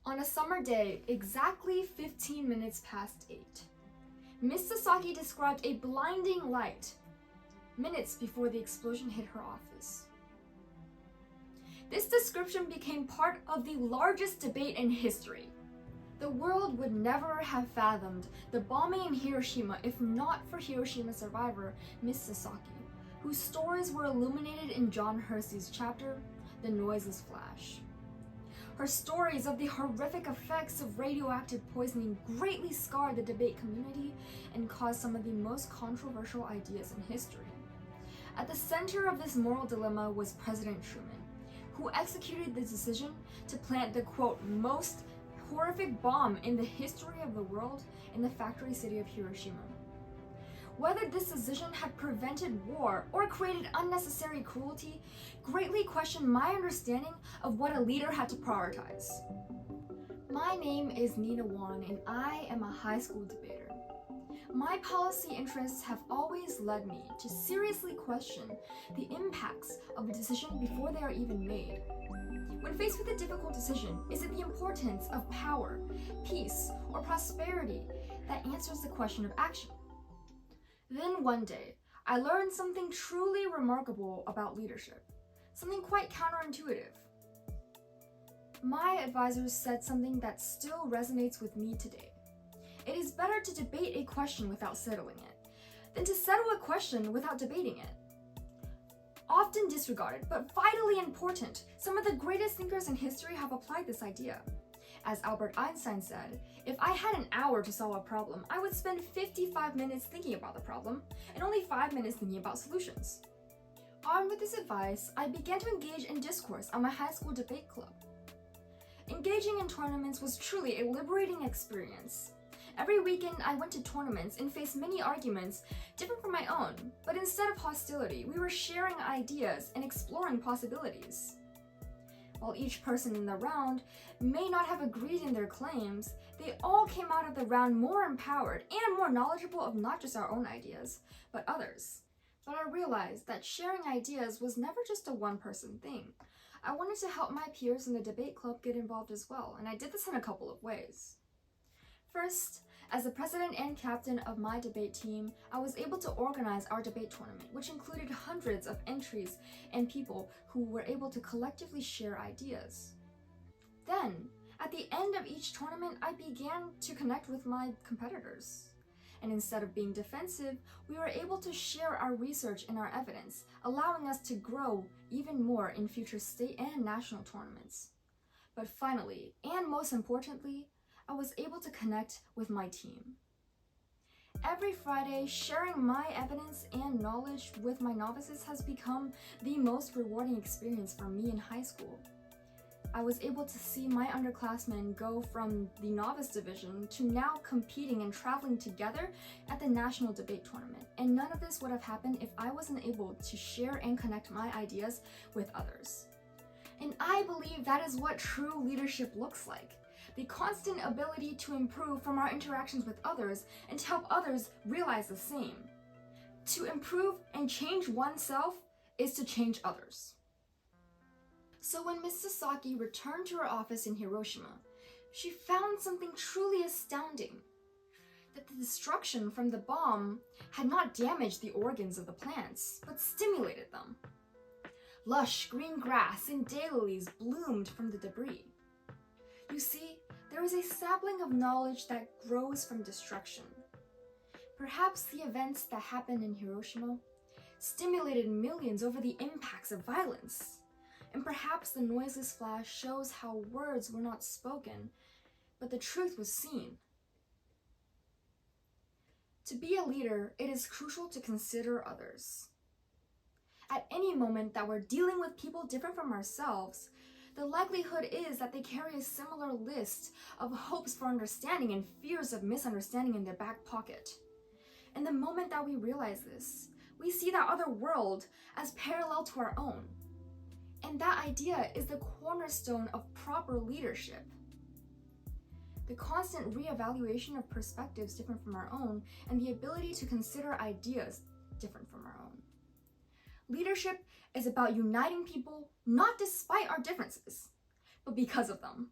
On a summer day, exactly 15 minutes past 8, Miss Sasaki described a blinding light minutes before the explosion hit her office. This description became part of the largest debate in history. The world would never have fathomed the bombing in Hiroshima if not for Hiroshima survivor Miss Sasaki, whose stories were illuminated in John Hersey's chapter, The Noiseless Flash. Her stories of the horrific effects of radioactive poisoning greatly scarred the debate community and caused some of the most controversial ideas in history. At the center of this moral dilemma was President Truman, who executed the decision to plant the, quote, most horrific bomb in the history of the world in the factory city of Hiroshima. Whether this decision had prevented war or created unnecessary cruelty greatly questioned my understanding of what a leader had to prioritize. My name is Nina Wan, and I am a high school debater. My policy interests have always led me to seriously question the impacts of a decision before they are even made. When faced with a difficult decision, is it the importance of power, peace, or prosperity that answers the question of action? Then one day, I learned something truly remarkable about leadership, something quite counterintuitive. My advisors said something that still resonates with me today. It is better to debate a question without settling it, than to settle a question without debating it. Often disregarded, but vitally important, some of the greatest thinkers in history have applied this idea. As Albert Einstein said, if I had an hour to solve a problem, I would spend 55 minutes thinking about the problem, and only 5 minutes thinking about solutions. Armed with this advice, I began to engage in discourse on my high school debate club. Engaging in tournaments was truly a liberating experience. Every weekend, I went to tournaments and faced many arguments different from my own, but instead of hostility, we were sharing ideas and exploring possibilities. While each person in the round may not have agreed in their claims, they all came out of the round more empowered and more knowledgeable of not just our own ideas, but others. But I realized that sharing ideas was never just a one-person thing. I wanted to help my peers in the debate club get involved as well, and I did this in a couple of ways. First, as the president and captain of my debate team, I was able to organize our debate tournament, which included hundreds of entries and people who were able to collectively share ideas. Then, at the end of each tournament, I began to connect with my competitors. And instead of being defensive, we were able to share our research and our evidence, allowing us to grow even more in future state and national tournaments. But finally, and most importantly, I was able to connect with my team. Every Friday, sharing my evidence and knowledge with my novices has become the most rewarding experience for me in high school. I was able to see my underclassmen go from the novice division to now competing and traveling together at the national debate tournament. And none of this would have happened if I wasn't able to share and connect my ideas with others. And I believe that is what true leadership looks like. The constant ability to improve from our interactions with others and to help others realize the same. To improve and change oneself is to change others. So when Miss Sasaki returned to her office in Hiroshima, she found something truly astounding. That the destruction from the bomb had not damaged the organs of the plants, but stimulated them. Lush green grass and daylilies bloomed from the debris. You see, there is a sapling of knowledge that grows from destruction. Perhaps the events that happened in Hiroshima stimulated millions over the impacts of violence. And perhaps the noiseless flash shows how words were not spoken, but the truth was seen. To be a leader, it is crucial to consider others. At any moment that we're dealing with people different from ourselves, the likelihood is that they carry a similar list of hopes for understanding and fears of misunderstanding in their back pocket. And the moment that we realize this, we see that other world as parallel to our own. And that idea is the cornerstone of proper leadership. The constant reevaluation of perspectives different from our own and the ability to consider ideas different from our own. Leadership is about uniting people not despite our differences, but because of them.